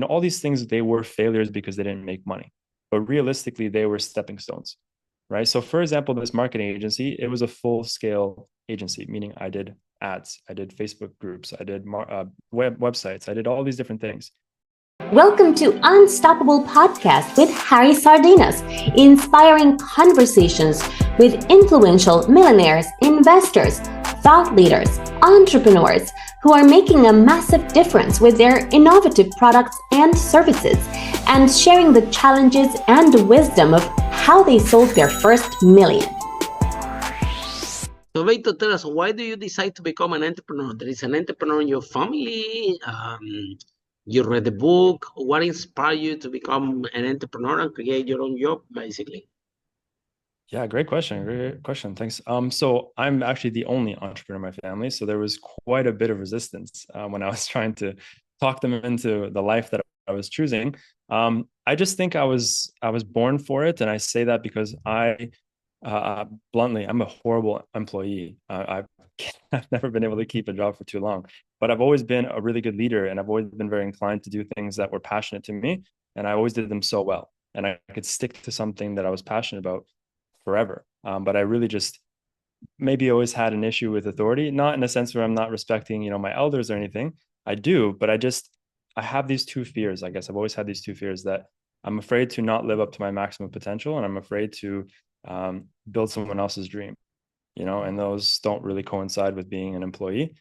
all these things, they were failures because they didn't make money. But realistically, they were stepping stones, right? So for example, this marketing agency, it was a full scale agency, meaning I did ads, I did Facebook groups, I did websites, I did all these different things. Welcome to Unstoppable Podcast with Harry Sardinas, inspiring conversations with influential millionaires, investors, thought leaders, entrepreneurs who are making a massive difference with their innovative products and services, and sharing the challenges and wisdom of how they sold their first million. So, Victor, tell us, why do you decide to become an entrepreneur? There is an entrepreneur in your family. You read the book. What inspired you to become an entrepreneur and create your own job, basically? Yeah, great question. Great question. Thanks. So I'm actually the only entrepreneur in my family. So there was quite a bit of resistance when I was trying to talk them into the life that I was choosing. I just think I was born for it, and I say that because bluntly, I'm a horrible employee. I've never been able to keep a job for too long, but I've always been a really good leader, and I've always been very inclined to do things that were passionate to me, and I always did them so well, and I could stick to something that I was passionate about forever. But I really just maybe always had an issue with authority, not in a sense where I'm not respecting, my elders or anything. I do, but I have these two fears. I guess I've always had these two fears that I'm afraid to not live up to my maximum potential, and I'm afraid to build someone else's dream, and those don't really coincide with being an employee.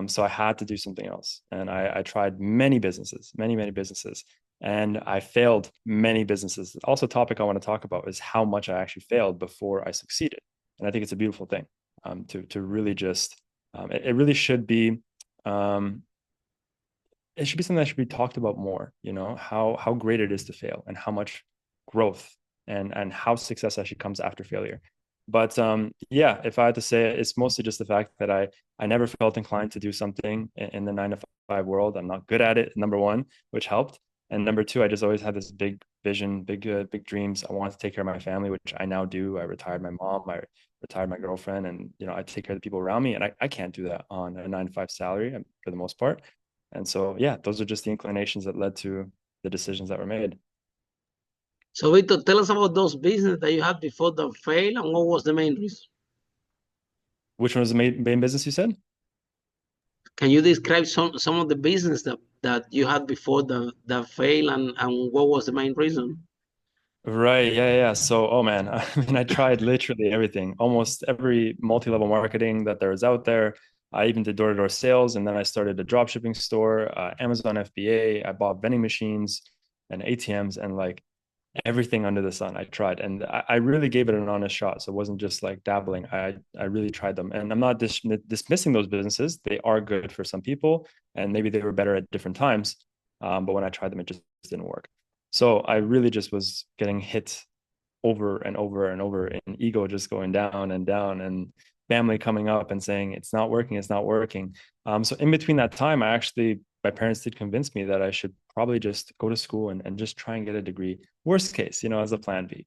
So I had to do something else. And I tried many businesses, many businesses, and I failed many businesses. Also, a topic I want to talk about is how much I actually failed before I succeeded. And I think it's a beautiful thing to really just, it really should be, it should be something that should be talked about more, how great it is to fail and how much growth and how success actually comes after failure. But yeah, if I had to say it, it's mostly just the fact that I never felt inclined to do something in the 9 to 5 world. I'm not good at it, number one, which helped. And number two, I just always had this big vision, big dreams. I wanted to take care of my family, which I now do. I retired my mom, I retired my girlfriend, and I take care of the people around me. And I can't do that on a 9 to 5 salary for the most part. And so, yeah, those are just the inclinations that led to the decisions that were made. So, Victor, tell us about those businesses that you had before that failed, and what was the main reason? Which one was the main business you said? Can you describe some of the business that you had before that failed, and what was the main reason? Right. Yeah. So, oh man, I mean, I tried literally everything, almost every multi-level marketing that there is out there. I even did door-to-door sales, and then I started a drop shipping store, Amazon FBA. I bought vending machines and ATMs, and like everything under the sun I tried, and I really gave it an honest shot. So it wasn't just like dabbling. I really tried them, and I'm not dismissing those businesses. They are good for some people, and maybe they were better at different times. But when I tried them, it just didn't work. So I really just was getting hit over and over and over, and ego just going down and down, and family coming up and saying it's not working, it's not working. So in between that time, my parents did convince me that I should probably just go to school and just try and get a degree. Worst case, as a plan B.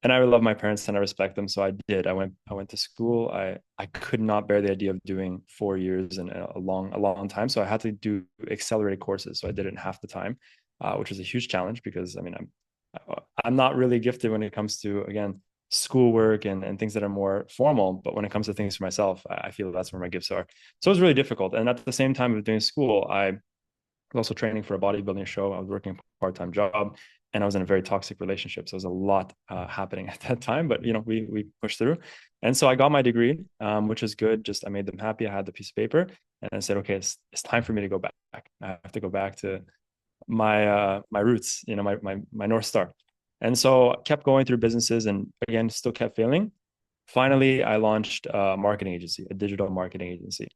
And I love my parents and I respect them, so I did. I went to school. I could not bear the idea of doing 4 years in a long time, so I had to do accelerated courses. So I did it in half the time, which was a huge challenge because I mean I'm not really gifted when it comes to, again, schoolwork and things that are more formal. But when it comes to things for myself, I feel that's where my gifts are. So it was really difficult. And at the same time of doing school, I was also training for a bodybuilding show. I was working a part-time job, and I was in a very toxic relationship. So there was a lot happening at that time, but we pushed through. And so I got my degree, which is good. Just I made them happy. I had the piece of paper, and I said, okay, it's time for me to go back. I have to go back to my roots, my North Star. And so I kept going through businesses, and again, still kept failing. Finally, I launched a marketing agency, a digital marketing agency.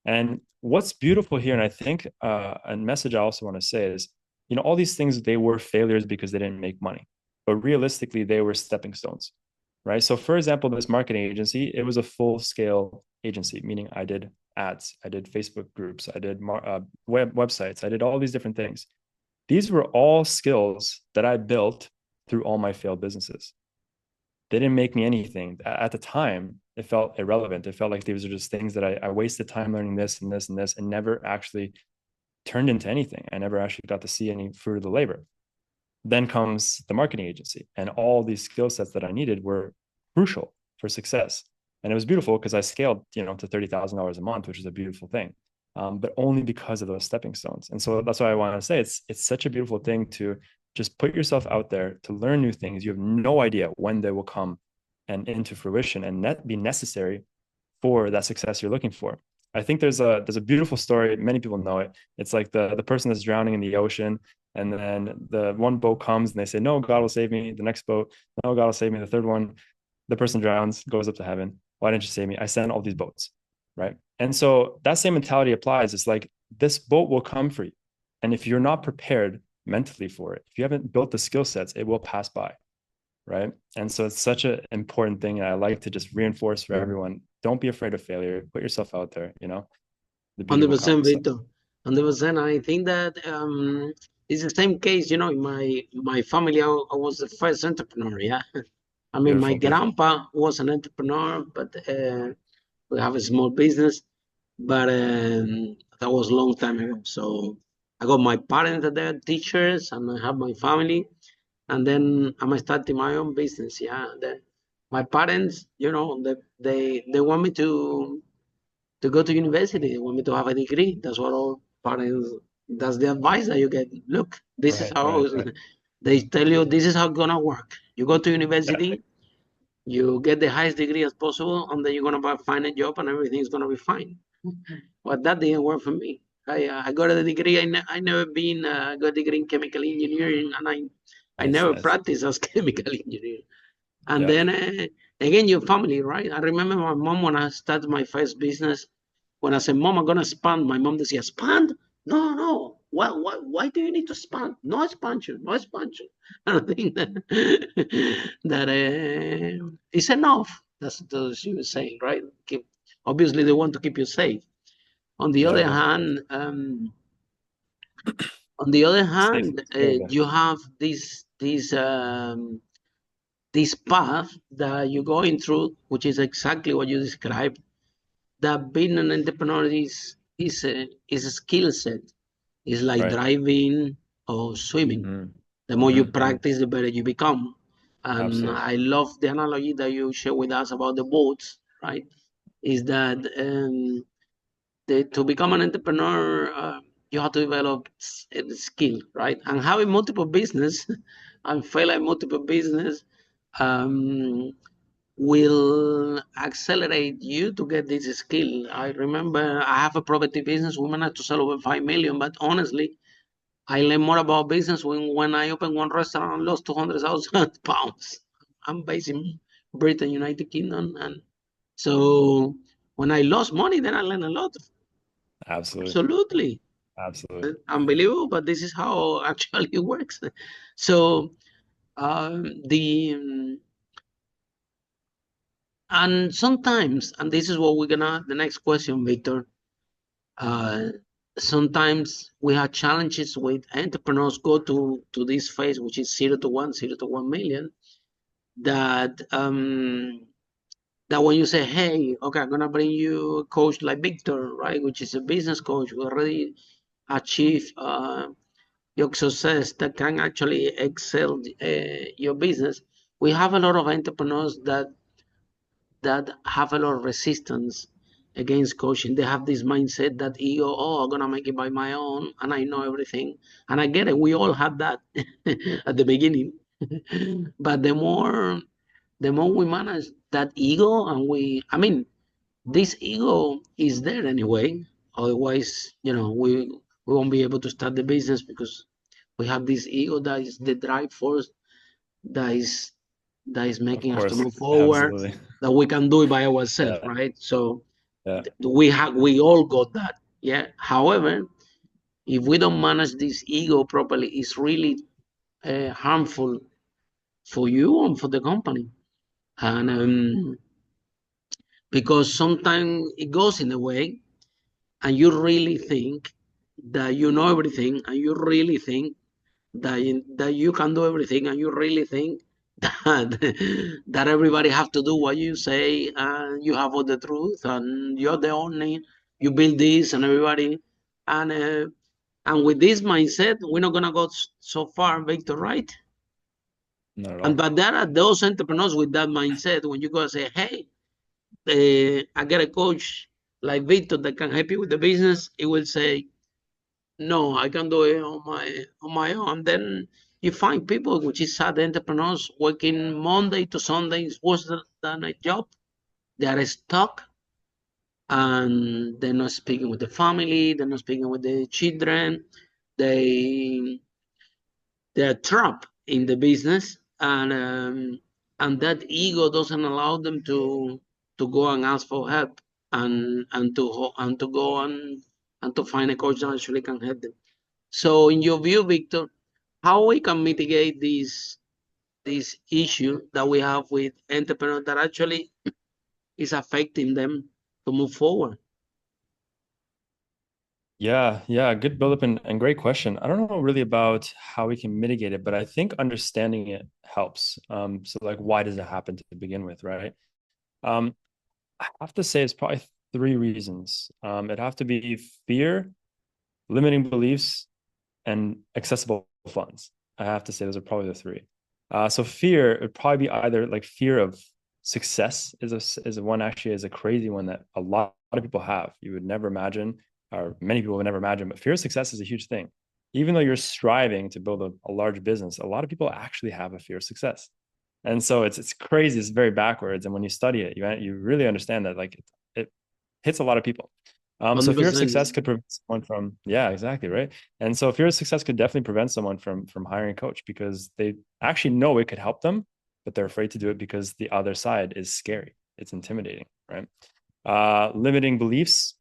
And what's beautiful here, and I think a message I also want to say is, all these things, they were failures because they didn't make money, but realistically, they were stepping stones, right? So for example, this marketing agency, it was a full scale agency, meaning I did ads, I did Facebook groups, I did websites, I did all these different things. These were all skills that I built through all my failed businesses. They didn't make me anything. At the time, it felt irrelevant. It felt like these are just things that I wasted time learning this and this and this, and never actually turned into anything. I never actually got to see any fruit of the labor. Then comes the marketing agency, and all these skill sets that I needed were crucial for success. And it was beautiful because I scaled, to $30,000 a month, which is a beautiful thing. But only because of those stepping stones. And so that's why I want to say it's such a beautiful thing to just put yourself out there to learn new things. You have no idea when they will come and into fruition and be necessary for that success you're looking for. I think there's a beautiful story. Many people know it. It's like the person that's drowning in the ocean, and then the one boat comes and they say, "No, God will save me." The next boat, "No, God will save me." The third one, the person drowns, goes up to heaven. "Why didn't you save me? I sent all these boats." Right. And so that same mentality applies. It's like this boat will come for you. And if you're not prepared mentally for it, if you haven't built the skill sets, it will pass by. Right. And so it's such an important thing. And I like to just reinforce for everyone, don't be afraid of failure. Put yourself out there, the beauty will 100%, come. So, Victor. 100%. I think that it's the same case, in my family, I was the first entrepreneur. Yeah. I mean, my beautiful. grandpa was an entrepreneur, but we have a small business, but that was a long time ago. So I got my parents that they're teachers, and I have my family, and then I'm starting my own business. Yeah. Then my parents, they want me to go to university. They want me to have a degree. That's what all parents. That's the advice that you get. Look, this is how Right. they tell you. This is how it's gonna work. You go to Yeah. university, you get the highest degree as possible, and then you're gonna find a job, and everything's gonna be fine. But that didn't work for me. I got a degree. I never been got a degree in chemical engineering, and I never Nice. practiced as chemical engineer. And Yeah. then again, your family, right? I remember my mom when I started my first business. When I said, "Mom, I'm gonna expand," my mom said, "Expand? No, no. Why do you need to expand? No expansion, no expansion." And I think that it's enough. That's what she was saying, right? Obviously, they want to keep you safe. On the other Yeah. hand, Safe. you have this path that you're going through, which is exactly what you described. That being an entrepreneur is a skill set. It's like Right. driving or swimming. Mm-hmm. The more you Mm-hmm. practice, the better you become. And Absolutely. I love the analogy that you share with us about the boats, right? Is that to become an entrepreneur, you have to develop a skill, right? And having multiple business and fail at multiple business um, will accelerate you to get this skill. I remember I have a property business. We managed to sell over 5 million, but honestly, I learned more about business when I opened one restaurant and lost 200,000 pounds. I'm based in Britain, United Kingdom. And so when I lost money, then I learned a lot. Absolutely. Absolutely. Absolutely. Unbelievable, but this is how actually it works. So the and sometimes, and this is what the next question, Victor. Uh, Sometimes we have challenges with entrepreneurs go to this phase, which is 0 to 1 million. That when you say, "Hey, okay, I'm gonna bring you a coach like Victor, right, which is a business coach who already achieved your success that can actually excel your business." We have a lot of entrepreneurs that have a lot of resistance against coaching. They have this mindset that ego, "Oh, I'm gonna make it by my own, and I know everything." And I get it. We all had that at the beginning. But the more we manage that ego, I mean, this ego is there anyway. Otherwise, we won't be able to start the business because we have this ego that is the drive force that is Of making us to course. move forward, Absolutely. that we can do it by ourselves, Yeah. right? So Yeah. we all got that. Yeah. However, if we don't manage this ego properly, it's really harmful for you and for the company. And because sometimes it goes in a way, and you really think that you know everything, and you really think that you can do everything, and you really think that that everybody have to do what you say, and you have all the truth, and you're the only, you build this, and everybody, and And with this mindset, we're not gonna go so far, Victor, right? Not at all. And but there are those entrepreneurs with that mindset. When you go and say, "Hey, I get a coach like Victor that can help you with the business," he will say, "No, I can do it on my own." Then you find people, which is sad entrepreneurs, working Monday to Sundays, worse than a job. They are stuck, and they're not speaking with the family. They're not speaking with the children. They they're trapped in the business, and that ego doesn't allow them to go and ask for help, and to go and to find a coach that actually can help them. So in your view, Victor, how we can mitigate this issue that we have with entrepreneurs that actually is affecting them to move forward? Yeah, good build-up and great question. I don't know really about how we can mitigate it, but I think understanding it helps. So like, why does it happen to begin with, right? I have to say it's probably three reasons. It'd have to be fear, limiting beliefs, and accessible funds. I have to say those are probably the three. So fear, it'd probably be either like fear of success is one, actually is a crazy one that a lot of people have. You would never imagine, or many people would never imagine, but fear of success is a huge thing. Even though you're striving to build a large business, a lot of people actually have a fear of success. And so it's crazy. It's very backwards. And when you study it, you really understand that like it hits a lot of people. So fear of 100%. success could prevent someone from, yeah, exactly, right. And so fear of success could definitely prevent someone from hiring a coach, because they actually know it could help them, but they're afraid to do it because the other side is scary. It's intimidating, right? Limiting beliefs,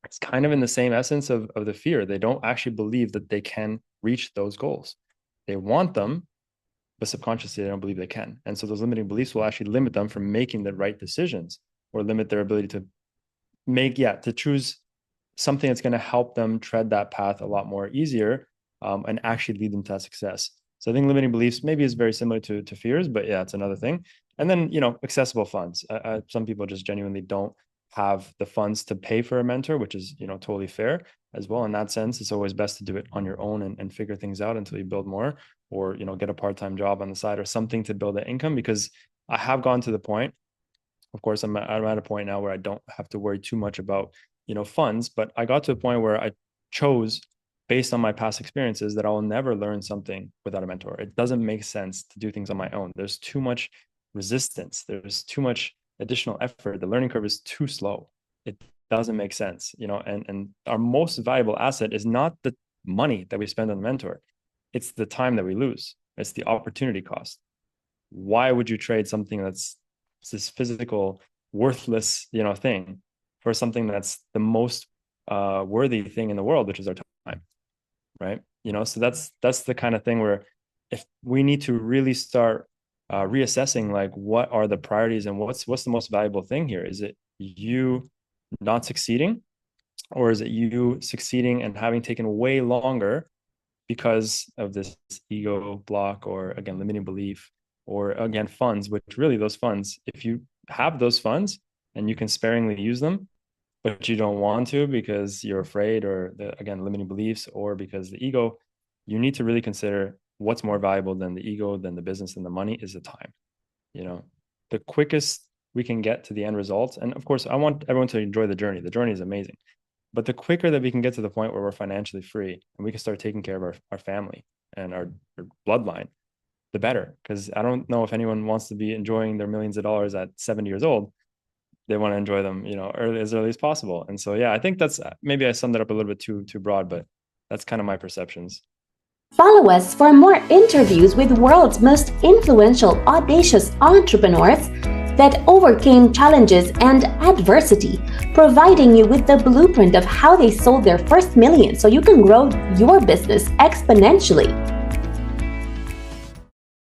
it's kind of in the same essence of the fear. They don't actually believe that they can reach those goals. They want them, but subconsciously they don't believe they can. And so those limiting beliefs will actually limit them from making the right decisions, or limit their ability to choose something that's going to help them tread that path a lot more easier, and actually lead them to that success. So I think limiting beliefs maybe is very similar to fears, but yeah, it's another thing. And then, accessible funds. Some people just genuinely don't have the funds to pay for a mentor, which is, totally fair as well. In that sense, it's always best to do it on your own and figure things out until you build more, or, get a part-time job on the side or something to build an income. Because I have gone to the point, of course, I'm at a point now where I don't have to worry too much about, funds, but I got to a point where I chose, based on my past experiences, that I will never learn something without a mentor. It doesn't make sense to do things on my own. There's too much resistance. There's too much additional effort. The learning curve is too slow. It doesn't make sense, and our most valuable asset is not the money that we spend on the mentor. It's the time that we lose. It's the opportunity cost. Why would you trade something that's this physical, worthless, thing, for something that's the most worthy thing in the world, which is our time, right? So that's the kind of thing where, if we need to really start reassessing, like, what are the priorities and what's the most valuable thing here? Is it you not succeeding, or is it you succeeding and having taken way longer because of this ego block, or again, limiting belief, or again, funds, which really, those funds, if you have those funds and you can sparingly use them, but you don't want to because you're afraid, or again, limiting beliefs, or because the ego, you need to really consider what's more valuable than the ego, than the business, and the money is the time. The quickest we can get to the end result. And of course, I want everyone to enjoy the journey. The journey is amazing. But the quicker that we can get to the point where we're financially free and we can start taking care of our family and our bloodline, the better. Because I don't know if anyone wants to be enjoying their millions of dollars at 70 years old. They want to enjoy them, as early as possible. And so, yeah, I think that's, maybe I summed it up a little bit too broad, but that's kind of my perceptions. Follow us for more interviews with world's most influential, audacious entrepreneurs that overcame challenges and adversity, providing you with the blueprint of how they sold their first million so you can grow your business exponentially.